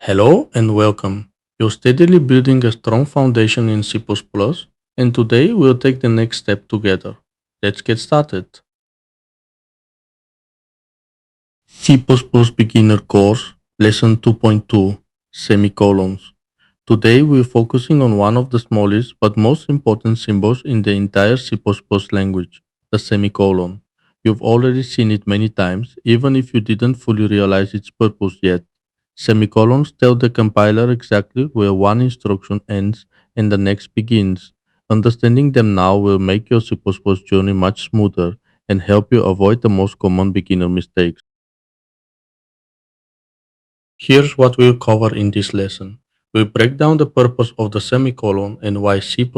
Hello and welcome. You're steadily building a strong foundation in C++, and today we'll take the next step together. Let's get started. C++ Beginner Course, Lesson 2.2, Semicolons. Today we're focusing on one of the smallest but most important symbols in the entire C++ language, the semicolon. You've already seen it many times, even if you didn't fully realize its purpose yet. Semicolons tell the compiler exactly where one instruction ends and the next begins. Understanding them now will make your C++ journey much smoother and help you avoid the most common beginner mistakes. Here's what we'll cover in this lesson. We'll break down the purpose of the semicolon and why C++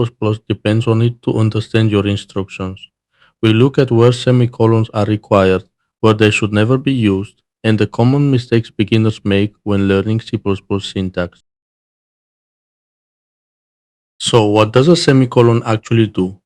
depends on it to understand your instructions. We'll look at where semicolons are required, where they should never be used, and the common mistakes beginners make when learning C++ syntax. So, what does a semicolon actually do?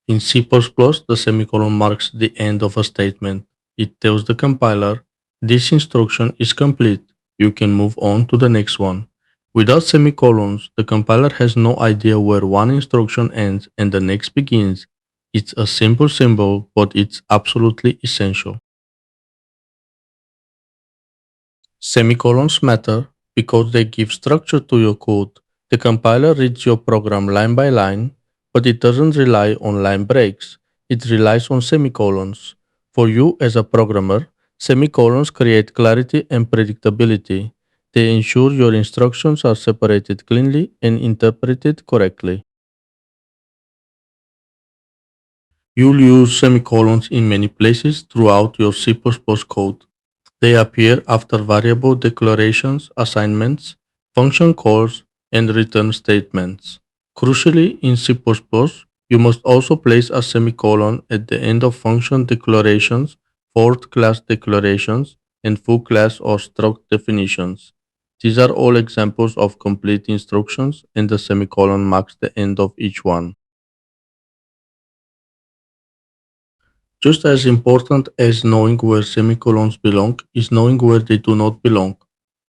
In C++, the semicolon marks the end of a statement. It tells the compiler, this instruction is complete. You can move on to the next one. Without semicolons, the compiler has no idea where one instruction ends and the next begins. It's a simple symbol, but it's absolutely essential. Semicolons matter because they give structure to your code. The compiler reads your program line by line, but it doesn't rely on line breaks. It relies on semicolons. For you as a programmer, semicolons create clarity and predictability. They ensure your instructions are separated cleanly and interpreted correctly. You'll use semicolons in many places throughout your C++ code. They appear after variable declarations, assignments, function calls, and return statements. Crucially, in C++, you must also place a semicolon at the end of function declarations, fourth class declarations, and full class or struct definitions. These are all examples of complete instructions, and the semicolon marks the end of each one. Just as important as knowing where semicolons belong is knowing where they do not belong.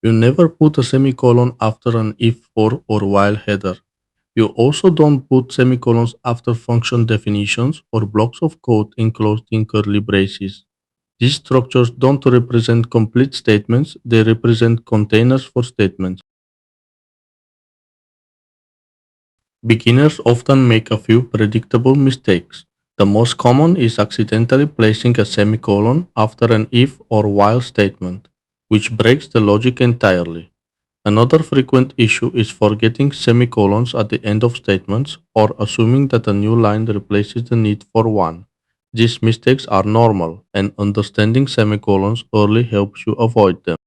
You never put a semicolon after an if, for, or while header. You also don't put semicolons after function definitions or blocks of code enclosed in curly braces. These structures don't represent complete statements, they represent containers for statements. Beginners often make a few predictable mistakes. The most common is accidentally placing a semicolon after an if or while statement, which breaks the logic entirely. Another frequent issue is forgetting semicolons at the end of statements or assuming that a new line replaces the need for one. These mistakes are normal, and understanding semicolons early helps you avoid them.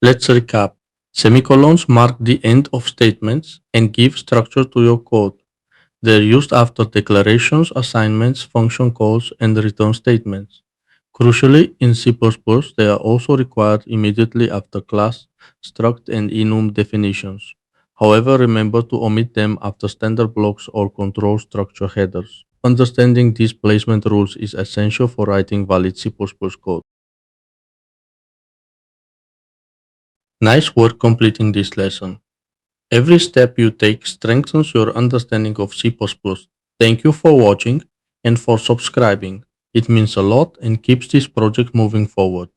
Let's recap. Semicolons mark the end of statements and give structure to your code. They're used after declarations, assignments, function calls, and return statements. Crucially, in C++, they are also required immediately after class, struct, and enum definitions. However, remember to omit them after standard blocks or control structure headers. Understanding these placement rules is essential for writing valid C++ code. Nice work completing this lesson. Every step you take strengthens your understanding of C++. Thank you for watching and for subscribing. It means a lot and keeps this project moving forward.